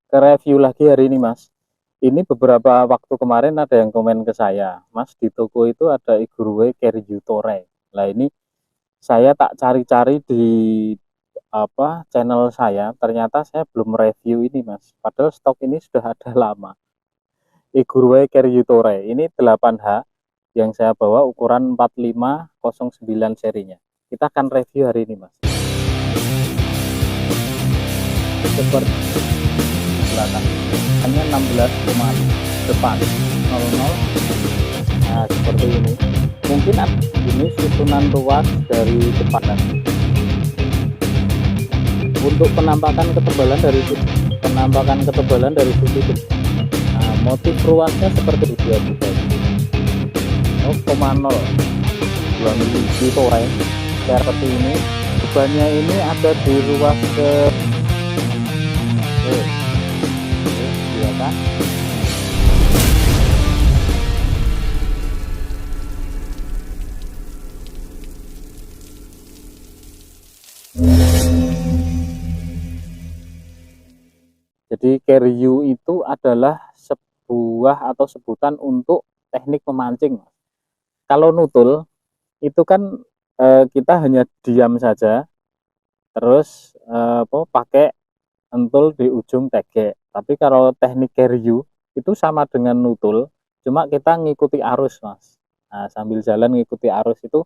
ke review lagi hari ini Mas. Ini beberapa waktu kemarin ada yang komen ke saya, Mas di toko itu ada Igurue Keryu Tore. Nah ini saya tak cari-cari di channel saya, ternyata saya belum review ini Mas. Padahal stok ini sudah ada lama. Igurue Keryu Tore ini 8H yang saya bawa ukuran 4509 serinya. Kita akan review hari ini Mas. Seperti belakang hanya 16,5 depan 00. Nah seperti ini, mungkin ini susunan ruas dari depan. Untuk penampakan ketebalan dari sisi depan. Nah, motif ruasnya seperti dia juga 0,0 2 mili tore seperti ini. Bebannya ini ada di ruas ke ya kan. Jadi keryu itu adalah sebuah atau sebutan untuk teknik memancing. Kalau nutul itu kan kita hanya diam saja, terus pakai entul di ujung tege. Tapi kalau teknik keryu itu sama dengan nutul, cuma kita ngikuti arus Mas. Nah sambil jalan ngikuti arus itu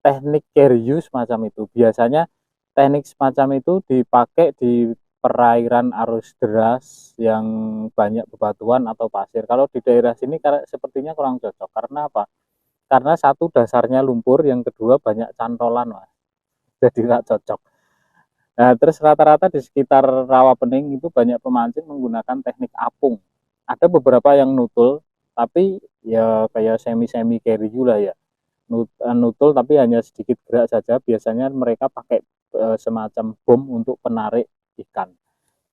teknik keryu semacam itu. Biasanya teknik semacam itu dipakai di perairan arus deras yang banyak bebatuan atau pasir. Kalau di daerah sini sepertinya kurang cocok. Karena apa? Karena satu dasarnya lumpur, yang kedua banyak cantolan Mas. Jadi nggak cocok. Nah, terus rata-rata di sekitar Rawapening itu banyak pemancing menggunakan teknik apung. Ada beberapa yang nutul, tapi ya kayak semi-semi carry lah ya. Nutul tapi hanya sedikit gerak saja. Biasanya mereka pakai semacam bom untuk penarik ikan.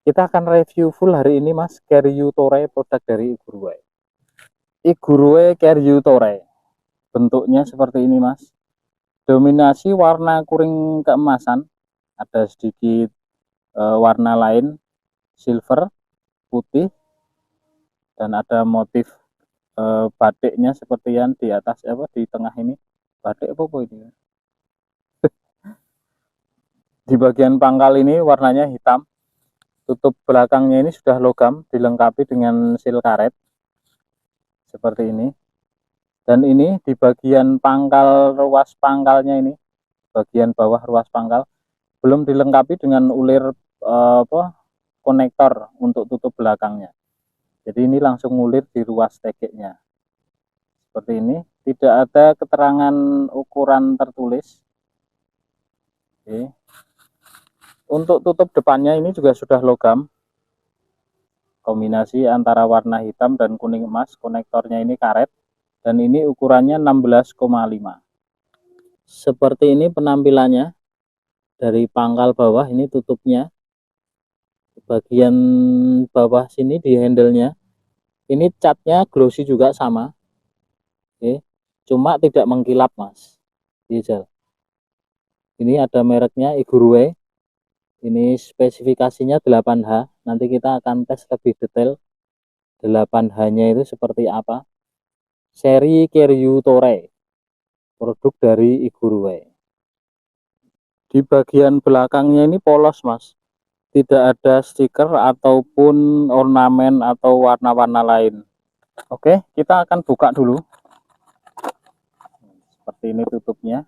Kita akan review full hari ini Mas, Keryu Tore, produk dari Igurue. Igurue Keryu Tore. Bentuknya seperti ini Mas. Dominasi warna kuring keemasan, ada sedikit warna lain silver, putih, dan ada motif batiknya seperti yang di atas di tengah ini. Batik apa ini? Di bagian pangkal ini warnanya hitam. Tutup belakangnya ini sudah logam, dilengkapi dengan sil karet seperti ini. Dan ini di bagian pangkal, ruas pangkalnya ini, bagian bawah ruas pangkal belum dilengkapi dengan ulir konektor untuk tutup belakangnya. Jadi ini langsung ngulir di ruas tegeknya. Seperti ini, tidak ada keterangan ukuran tertulis. Oke. Untuk tutup depannya ini juga sudah logam. Kombinasi antara warna hitam dan kuning emas, konektornya ini karet. Dan ini ukurannya 16,5. Seperti ini penampilannya. Dari pangkal bawah ini tutupnya. Bagian bawah sini di handle-nya. Ini catnya glossy juga sama. Oke. Cuma tidak mengkilap Mas. Diesel. Ini ada mereknya Igurue. Ini spesifikasinya 8H. Nanti kita akan tes lebih detail 8H-nya itu seperti apa. Seri Keryu Tore. Produk dari Igurue. Di bagian belakangnya ini polos Mas. Tidak ada stiker ataupun ornamen atau warna-warna lain. Oke, kita akan buka dulu. Seperti ini tutupnya.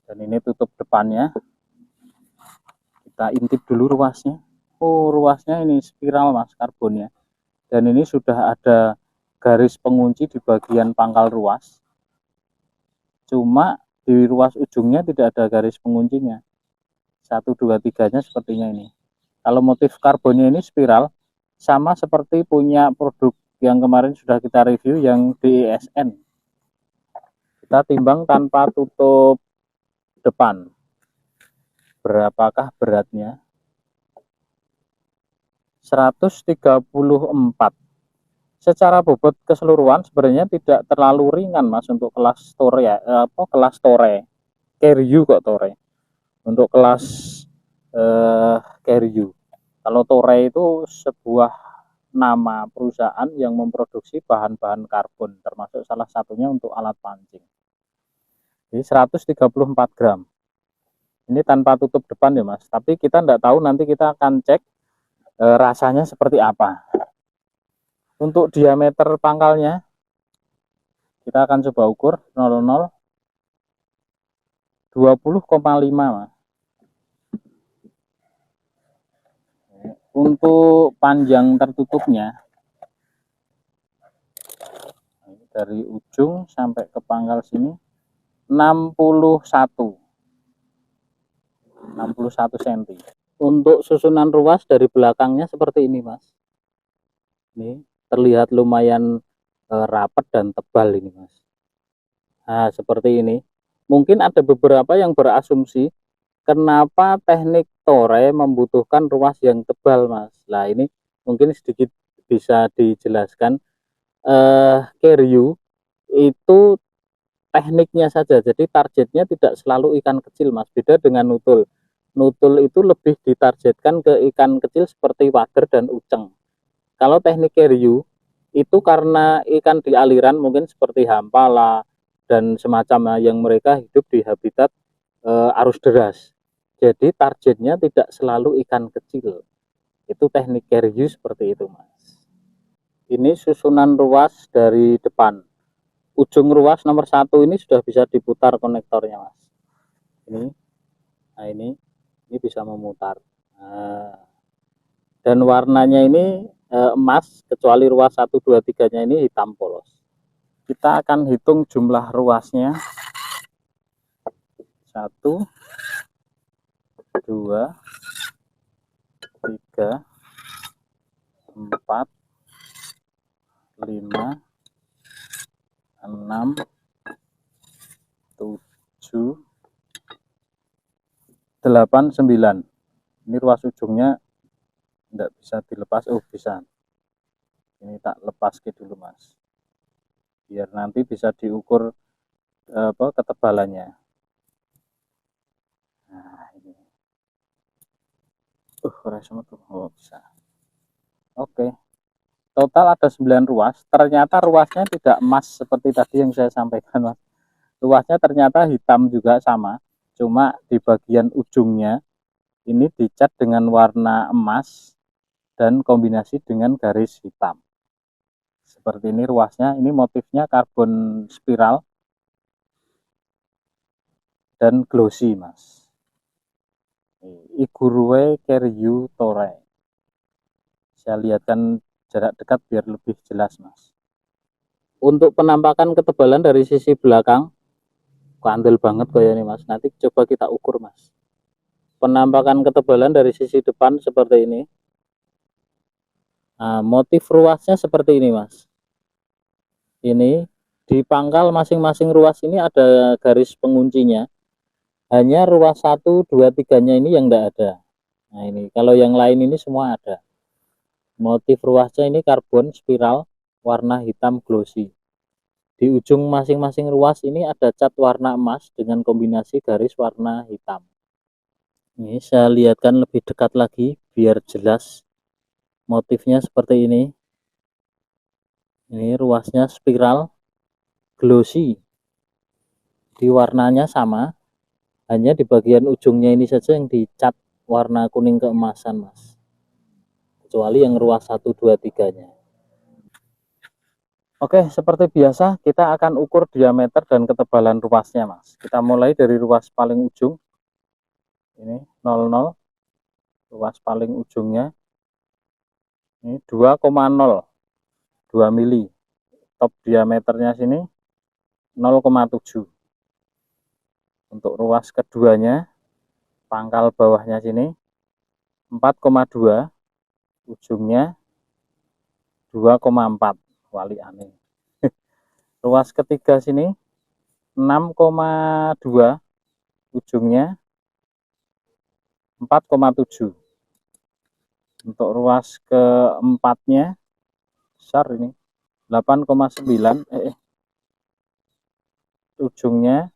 Dan ini tutup depannya. Kita intip dulu ruasnya. Oh, ruasnya ini spiral Mas, karbonnya. Dan ini sudah ada garis pengunci di bagian pangkal ruas. Cuma di ruas ujungnya tidak ada garis penguncinya. 1, 2, 3-nya sepertinya ini. Kalau motif karbonnya ini spiral, sama seperti punya produk yang kemarin sudah kita review yang DESN. Kita timbang tanpa tutup depan. Berapakah beratnya? 134. Secara bobot keseluruhan sebenarnya tidak terlalu ringan Mas untuk kelas tore ya, kelas tore. Keryu kok tore. Untuk kelas keryu. Kalau Toray itu sebuah nama perusahaan yang memproduksi bahan-bahan karbon, termasuk salah satunya untuk alat pancing. Jadi 134 gram. Ini tanpa tutup depan ya Mas, tapi kita tidak tahu, nanti kita akan cek rasanya seperti apa. Untuk diameter pangkalnya kita akan coba ukur 00 20,5 Mas. Untuk panjang tertutupnya dari ujung sampai ke pangkal sini 61 cm. Untuk susunan ruas dari belakangnya seperti ini Mas. Ini terlihat lumayan rapat dan tebal ini Mas. Nah seperti ini. Mungkin ada beberapa yang berasumsi kenapa teknik Toray membutuhkan ruas yang tebal Mas. Nah ini mungkin sedikit bisa dijelaskan. Keryu itu tekniknya saja, jadi targetnya tidak selalu ikan kecil Mas, beda dengan nutul. Nutul itu lebih ditargetkan ke ikan kecil seperti wader dan uceng. Kalau teknik keryu itu karena ikan di aliran mungkin seperti hampala dan semacamnya yang mereka hidup di habitat arus deras, jadi targetnya tidak selalu ikan kecil. Itu teknik keryu seperti itu Mas. Ini susunan ruas dari depan. Ujung ruas nomor 1 ini sudah bisa diputar konektornya Mas. Ini, nah ini bisa memutar. Nah, dan warnanya ini emas, kecuali ruas 1, 2, 3-nya ini hitam polos. Kita akan hitung jumlah ruasnya. 1, 2, 3, 4, 5, 6, 7, 8, 9. Ini ruas ujungnya tidak bisa dilepas. Oh bisa, ini tak lepas ke dulu Mas, biar nanti bisa diukur ketebalannya. Nah ini oh bisa. Oke, total ada 9 ruas. Ternyata ruasnya tidak emas seperti tadi yang saya sampaikan Mas. Ruasnya ternyata hitam juga sama, cuma di bagian ujungnya ini dicat dengan warna emas dan kombinasi dengan garis hitam. Seperti ini ruasnya. Ini motifnya karbon spiral dan glossy Mas. Igurue Keryu Toray. Saya lihatkan jarak dekat biar lebih jelas Mas. Untuk penampakan ketebalan dari sisi belakang, kandel banget kayaknya Mas. Nanti coba kita ukur Mas. Penampakan ketebalan dari sisi depan seperti ini. Nah, motif ruasnya seperti ini Mas. Ini di pangkal masing-masing ruas ini ada garis penguncinya. Hanya ruas 1, 2, 3-nya ini yang tidak ada. Nah ini, kalau yang lain ini semua ada. Motif ruasnya ini karbon spiral warna hitam glossy. Di ujung masing-masing ruas ini ada cat warna emas dengan kombinasi garis warna hitam. Ini saya lihatkan lebih dekat lagi biar jelas. Motifnya seperti ini. Ini ruasnya spiral glossy. Di warnanya sama, hanya di bagian ujungnya ini saja yang dicat warna kuning keemasan Mas. Kecuali yang ruas 1, 2, 3-nya. Oke, seperti biasa kita akan ukur diameter dan ketebalan ruasnya Mas. Kita mulai dari ruas paling ujung. Ini 00, ruas paling ujungnya. Ini 2,0, 2 mili. Top diameternya sini 0,7. Untuk ruas keduanya, pangkal bawahnya sini 4,2, ujungnya 2,4. Wali aneh. Ruas ketiga sini 6,2, ujungnya 4,7. Untuk ruas keempatnya besar ini 8,9, ujungnya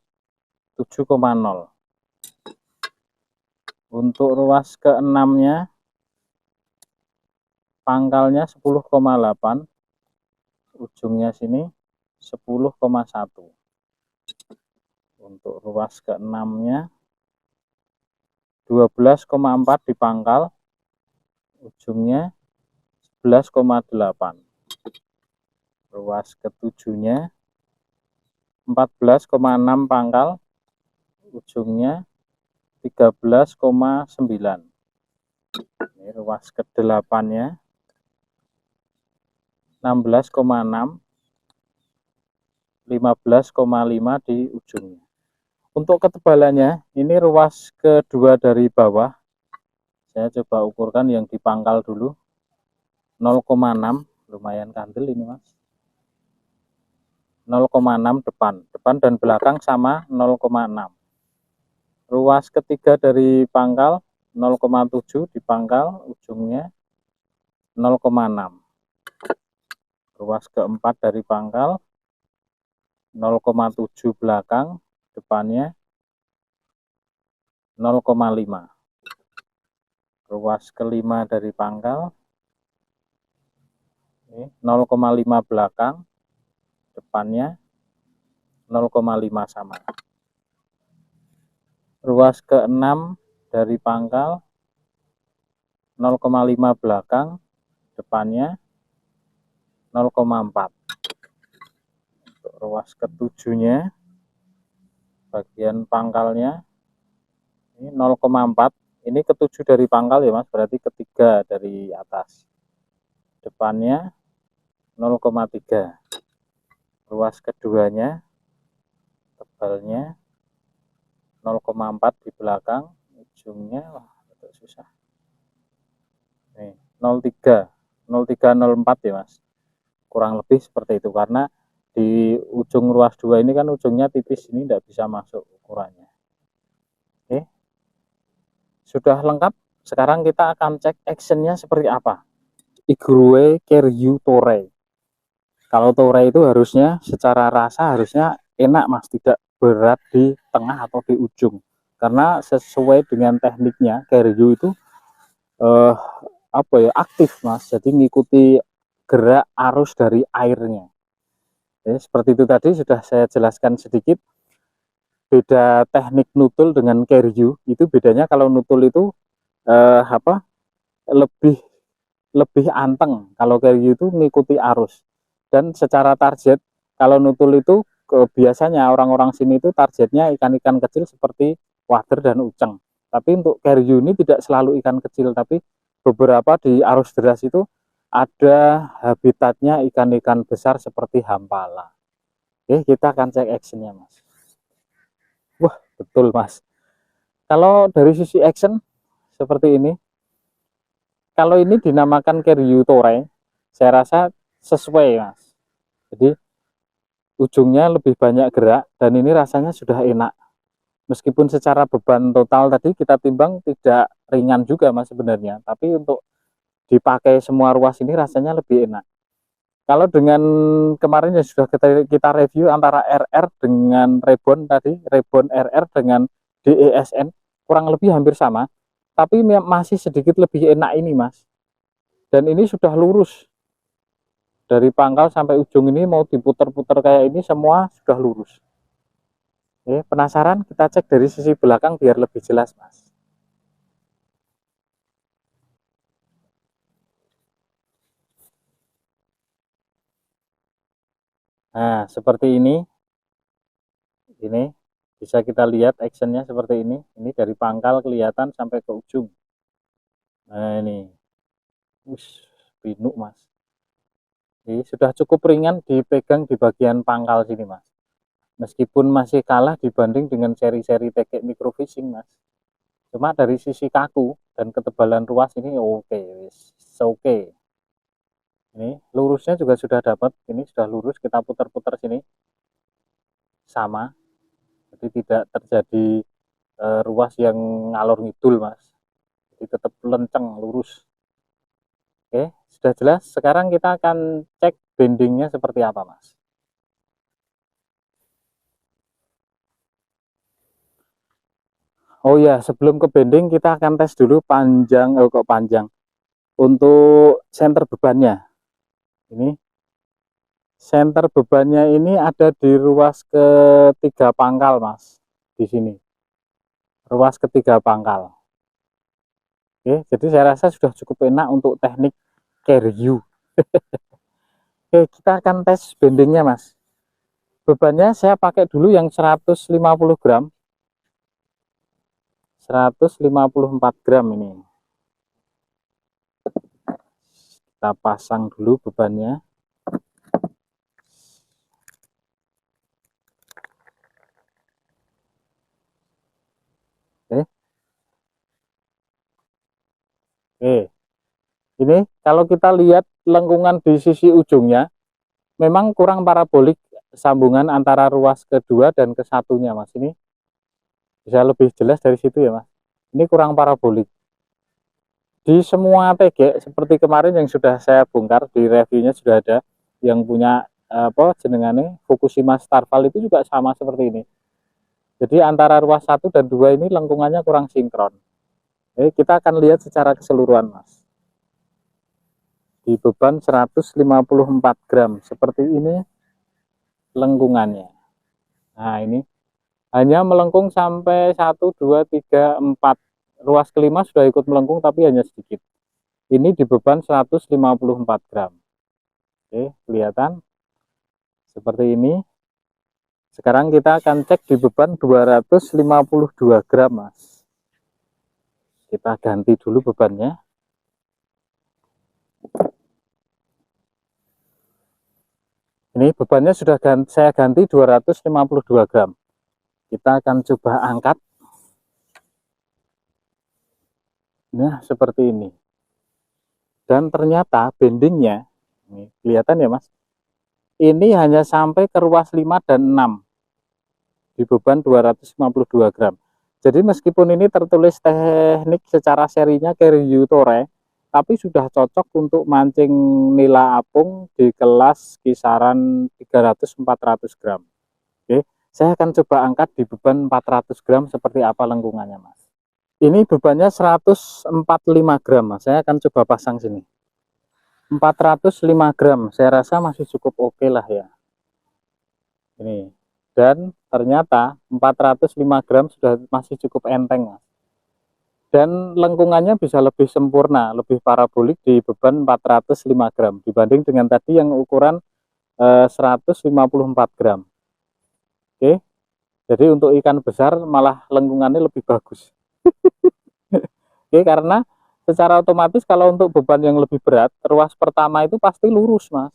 7,0. Untuk ruas keenamnya pangkalnya 10,8, ujungnya sini 10,1. Untuk ruas ke-6-nya 12,4 di pangkal, ujungnya 11,8. Ruas ke-7-nya 14,6 pangkal, ujungnya 13,9. Ini ruas ke-8-nya 16,6, 15,5 di ujungnya. Untuk ketebalannya, ini ruas kedua dari bawah. Saya coba ukurkan yang di pangkal dulu. 0,6, lumayan kandel ini mas. 0,6 depan dan belakang sama 0,6. Ruas ketiga dari pangkal 0,7 di pangkal, ujungnya 0,6. Ruas keempat dari pangkal 0,7 belakang, depannya 0,5. Ruas kelima dari pangkal 0,5 belakang, depannya 0,5 sama. Ruas ke-6 dari pangkal 0,5 belakang, depannya 0,4. Untuk ruas ke-7-nya bagian pangkalnya ini 0,4. Ini ke-7 dari pangkal ya mas, berarti ketiga dari atas. Depannya 0,3. Ruas keduanya tebalnya 0,4 di belakang, ujungnya wah agak susah. Nih, 0,3, 0,304 ya mas. Kurang lebih seperti itu karena di ujung ruas 2 ini kan ujungnya tipis, ini tidak bisa masuk ukurannya. Oke. Sudah lengkap. Sekarang kita akan cek actionnya seperti apa. Igrue Keryu Tore. Kalau Tore itu harusnya secara rasa harusnya enak mas, tidak berat di tengah atau di ujung. Karena sesuai dengan tekniknya Keryu itu apa ya, aktif mas, jadi ngikuti gerak arus dari airnya. Seperti itu tadi sudah saya jelaskan sedikit. Beda teknik nutul dengan Keryu itu bedanya kalau nutul itu lebih lebih anteng, kalau Keryu itu ngikuti arus. Dan secara target kalau nutul itu biasanya orang-orang sini itu targetnya ikan-ikan kecil seperti wader dan uceng. Tapi untuk Keryu ini tidak selalu ikan kecil, tapi beberapa di arus deras itu ada habitatnya ikan-ikan besar seperti hampala. Oke, kita akan cek actionnya mas. Wah betul mas, kalau dari sisi action seperti ini, kalau ini dinamakan Keryu Tore, saya rasa sesuai mas. Jadi ujungnya lebih banyak gerak dan ini rasanya sudah enak. Meskipun secara beban total tadi kita timbang tidak ringan juga mas sebenarnya, tapi untuk dipakai semua ruas ini rasanya lebih enak. Kalau dengan kemarin yang sudah kita review antara RR dengan Rebon tadi, Rebon RR dengan DESN, kurang lebih hampir sama, tapi masih sedikit lebih enak ini mas. Dan ini sudah lurus. Dari pangkal sampai ujung ini mau diputer-puter kayak ini semua sudah lurus. Oke, penasaran? Kita cek dari sisi belakang biar lebih jelas mas. Nah seperti ini bisa kita lihat actionnya seperti ini. Ini dari pangkal kelihatan sampai ke ujung. Nah ini pinuk mas. Jadi sudah cukup ringan dipegang di bagian pangkal sini mas. Meskipun masih kalah dibanding dengan seri-seri teknik microfishing mas. Cuma dari sisi kaku dan ketebalan ruas ini oke, oke. Ini lurusnya juga sudah dapat, ini sudah lurus, kita putar-putar sini sama, jadi tidak terjadi ruas yang ngalor ngidul mas, jadi tetap lenceng lurus. Oke, sudah jelas. Sekarang kita akan cek bendingnya seperti apa mas. Oh ya, sebelum ke bending kita akan tes dulu panjang, kok panjang, Untuk senter bebannya, ini senter bebannya ini ada di ruas ketiga pangkal, Mas. Di sini, ruas ketiga pangkal. Oke, jadi saya rasa sudah cukup enak untuk teknik carry you. Oke, kita akan tes bendingnya, Mas. Bebannya saya pakai dulu yang 150 gram. 154 gram ini. Kita pasang dulu bebannya. Oke. Oke. Ini kalau kita lihat lengkungan di sisi ujungnya, memang kurang parabolik sambungan antara ruas kedua dan ke satunya, Mas. Ini bisa lebih jelas dari situ ya, Mas. Ini kurang parabolik. Di semua TG seperti kemarin yang sudah saya bongkar di reviewnya sudah ada yang punya apa jenengannya Fukushima Starval itu juga sama seperti ini. Jadi antara ruas 1 dan 2 ini lengkungannya kurang sinkron. Jadi kita akan lihat secara keseluruhan, Mas. Di beban 154 gram seperti ini lengkungannya. Nah, ini hanya melengkung sampai 1 2 3 4. Ruas kelima sudah ikut melengkung tapi hanya sedikit. Ini di beban 154 gram. Oke, kelihatan seperti ini. Sekarang kita akan cek di beban 252 gram, Mas. Kita ganti dulu bebannya. Ini bebannya sudah saya ganti 252 gram. Kita akan coba angkat. Nah, seperti ini. Dan ternyata bendingnya, ini kelihatan ya, Mas. Ini hanya sampai ke ruas 5 dan 6 di beban 252 gram. Jadi meskipun ini tertulis teknik secara serinya carry you tore, tapi sudah cocok untuk mancing nila apung di kelas kisaran 300-400 gram. Oke, saya akan coba angkat di beban 400 gram seperti apa lengkungannya, Mas. Ini bebannya 145 gram, Mas. Saya akan coba pasang sini. 405 gram, saya rasa masih cukup oke lah ya. Ini, dan ternyata 405 gram sudah masih cukup enteng, Mas. Dan lengkungannya bisa lebih sempurna, lebih parabolik di beban 405 gram dibanding dengan tadi yang ukuran 154 gram. Oke, jadi untuk ikan besar malah lengkungannya lebih bagus. Oke, karena secara otomatis kalau untuk beban yang lebih berat, ruas pertama itu pasti lurus, Mas.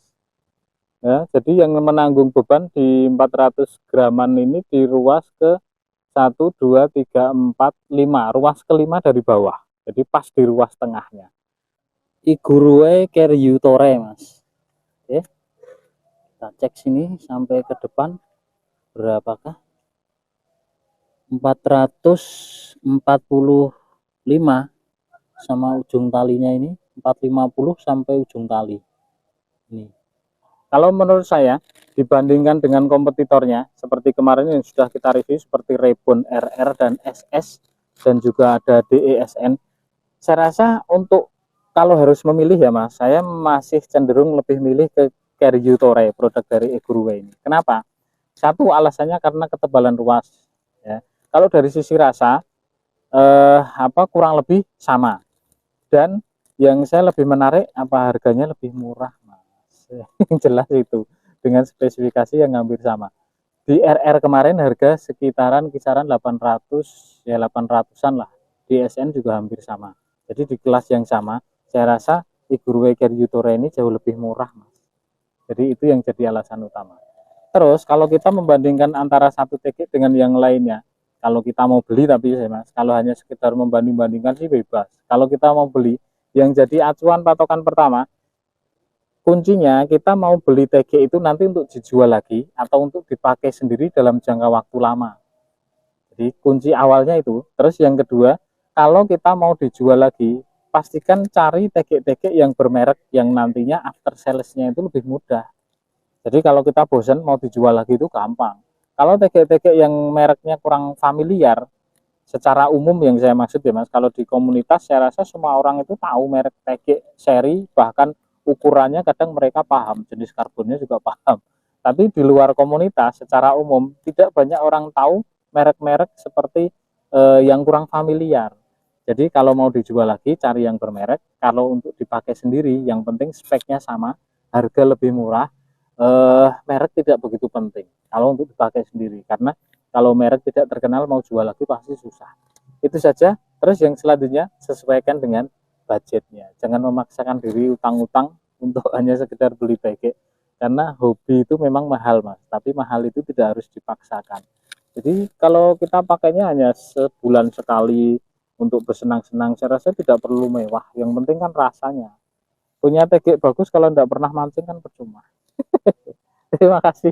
Ya, jadi yang menanggung beban di 400 graman ini di ruas ke 1, 2, 3, 4, 5. Ruas kelima dari bawah. Jadi pas di ruas tengahnya. Igurue Keryu Tore, Mas. Oke. Kita cek sini sampai ke depan berapakah? 445 sama ujung talinya ini 450 sampai ujung tali. Ini. Kalau menurut saya dibandingkan dengan kompetitornya seperti kemarin yang sudah kita review seperti Rebon RR dan SS dan juga ada DESN, saya rasa untuk kalau harus memilih ya, Mas, saya masih cenderung lebih milih ke Keryu Tore, produk dari Igurue ini. Kenapa? Satu alasannya karena ketebalan ruas ya. Kalau dari sisi rasa kurang lebih sama. Dan yang saya lebih menarik harganya lebih murah, Mas. Yang jelas itu dengan spesifikasi yang hampir sama. Di RR kemarin harga sekitaran kisaran 800 ya 800-an lah. Di SN juga hampir sama. Jadi di kelas yang sama, saya rasa Igurue Keryu Tore ini jauh lebih murah, Mas. Jadi itu yang jadi alasan utama. Terus kalau kita membandingkan antara satu TG dengan yang lainnya, kalau kita mau beli tapi ya, Mas, kalau hanya sekedar membanding-bandingkan sih bebas. Kalau kita mau beli, yang jadi acuan patokan pertama, kuncinya kita mau beli TG itu nanti untuk dijual lagi atau untuk dipakai sendiri dalam jangka waktu lama. Jadi kunci awalnya itu. Terus yang kedua, kalau kita mau dijual lagi, pastikan cari TG-TG yang bermerek yang nantinya after sales-nya itu lebih mudah. Jadi kalau kita bosan mau dijual lagi itu gampang. Kalau TG-TG yang mereknya kurang familiar, secara umum yang saya maksud ya Mas, kalau di komunitas saya rasa semua orang itu tahu merek TG seri, bahkan ukurannya kadang mereka paham, jenis karbonnya juga paham. Tapi di luar komunitas secara umum tidak banyak orang tahu merek-merek seperti yang kurang familiar. Jadi kalau mau dijual lagi cari yang bermerek, kalau untuk dipakai sendiri yang penting speknya sama, harga lebih murah, merek tidak begitu penting kalau untuk dipakai sendiri, karena kalau merek tidak terkenal mau jual lagi pasti susah. Itu saja. Terus yang selanjutnya sesuaikan dengan budgetnya, jangan memaksakan diri utang-utang untuk hanya sekedar beli pakai, karena hobi itu memang mahal Mas, tapi mahal itu tidak harus dipaksakan. Jadi kalau kita pakainya hanya sebulan sekali untuk bersenang-senang, saya rasa tidak perlu mewah, yang penting kan rasanya. Punya TG bagus kalau tidak pernah mancing kan percuma. Terima kasih.